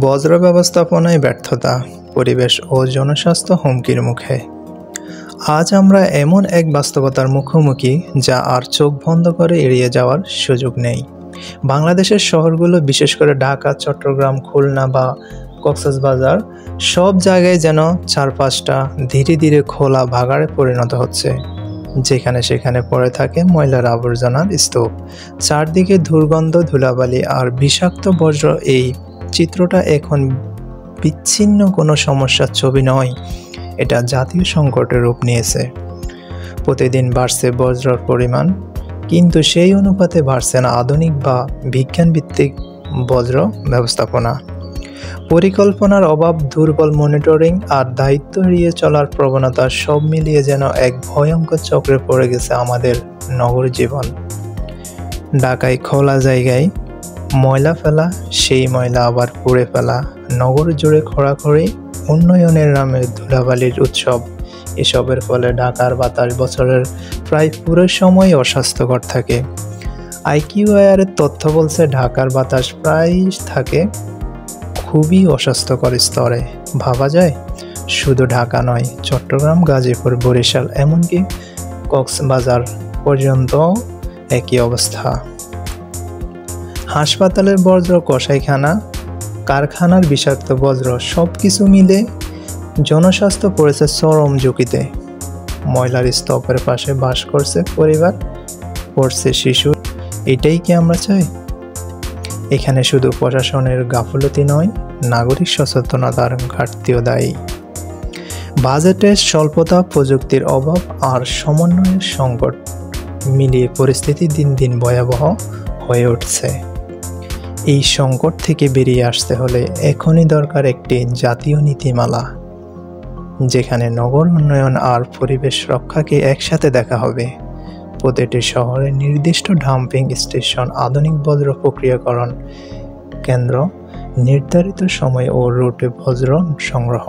বজ্র ব্যবস্থাপনায় ব্যর্থতা, পরিবেশ ও জনস্বাস্থ্য হুমকির মুখে। আজ আমরা এমন এক বাস্তবতার মুখোমুখি যা আর চোখ বন্ধ করে এড়িয়ে যাওয়ার সুযোগ নেই। বাংলাদেশের শহরগুলো, বিশেষ করে ঢাকা, চট্টগ্রাম, খুলনা বা কক্সবাজার, সব জায়গায় যেন চারপাশটা ধীরে ধীরে খোলা ভাগাড়ে পরিণত হচ্ছে, যেখানে সেখানে পড়ে থাকে ময়লার আবর্জনার স্তূপ। চারদিকে দুর্গন্ধ, ধুলাবালি আর বিষাক্ত বজ্র। এই চিত্রটা এখন বিচ্ছিন্ন কোনো সমস্যার ছবি নয়, এটা জাতীয় সংকটের রূপ নিয়েছে। প্রতিদিন বাড়ছে বজ্রর পরিমাণ, কিন্তু সেই অনুপাতে বাড়ছে না আধুনিক বা বিজ্ঞানভিত্তিক বজ্র ব্যবস্থাপনা। পরিকল্পনার অভাব, দুর্বল মনিটরিং আর দায়িত্ব এড়িয়ে চলার প্রবণতা, সব মিলিয়ে যেন এক ভয়ঙ্কর চক্রে পড়ে গেছে আমাদের নগর জীবন। ঢাকায় খোলা জায়গায় ময়লা ফেলা, সেই ময়লা আবার পুড়ে ফেলা, নগর জুড়ে খোঁড়াখড়ি, উন্নয়নের নামে ধুলাবালির উৎসব। এসবের ফলে ঢাকার বাতাস বছরের প্রায় পুরো সময় অস্বাস্থ্যকর থাকে। আইকিউআইআরের তথ্য বলছে ঢাকার বাতাস প্রায় থাকে খুবই অস্বাস্থ্যকর স্তরে। ভাবা যায়, শুধু ঢাকা নয়, চট্টগ্রাম, গাজীপুর, বরিশাল, এমনকি কক্সবাজার পর্যন্ত একই অবস্থা। হাসপাতালের বজ্র, কসাইখানা, কারখানার বিষাক্ত বজ্র, সব কিছু মিলে জনস্বাস্থ্য পড়েছে চরম ঝুঁকিতে। ময়লার স্তূপের পাশে বাস করছে পরিবার, পড়ছে শিশু। এটাই কি আমরা চাই? এখানে শুধু প্রশাসনের গাফলতি নয়, নাগরিক সচেতনতার ঘাটতিও দায়ী। বাজেটের স্বল্পতা, প্রযুক্তির অভাব আর সমন্বয়ের সংকট মিলিয়ে পরিস্থিতি দিন দিন ভয়াবহ হয়ে উঠছে। এই সংকট থেকে বেরিয়ে আসতে হলে এখনই দরকার একটি জাতীয় নীতিমালা, যেখানে নগর উন্নয়ন আর পরিবেশ রক্ষাকে একসাথে দেখা হবে। প্রতিটি শহরে নির্দিষ্ট ডাম্পিং স্টেশন, আধুনিক বজ্র প্রক্রিয়াকরণ কেন্দ্র, নির্ধারিত সময় ও রুটে বজ্র সংগ্রহ।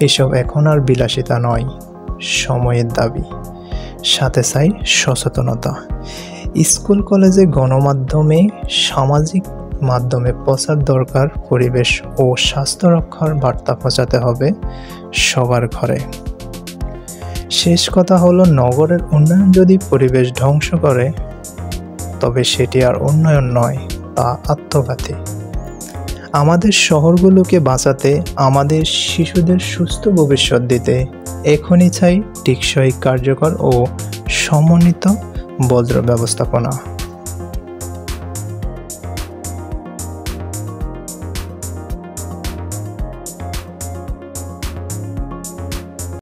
এসব এখন আর বিলাসিতা নয়, সময়ের দাবি। সাথে চাই সচেতনতা। স্কুল, কলেজে, গণমাধ্যমে, সামাজিক মাধ্যমে প্রচার দরকার। পরিবেশ ও স্বাস্থ্য রক্ষার বার্তা পৌঁছাতে হবে সবার ঘরে। শেষ কথা হলো, নগরের উন্নয়ন যদি পরিবেশ ধ্বংস করে, তবে সেটি আর উন্নয়ন নয়, তা আত্মঘাতী। আমাদের শহরগুলোকে বাঁচাতে, আমাদের শিশুদের সুস্থ ভবিষ্যৎ দিতে এখনই চাই টেকসই, কার্যকর ও সমন্বিত বজ্র ব্যবস্থাপনা।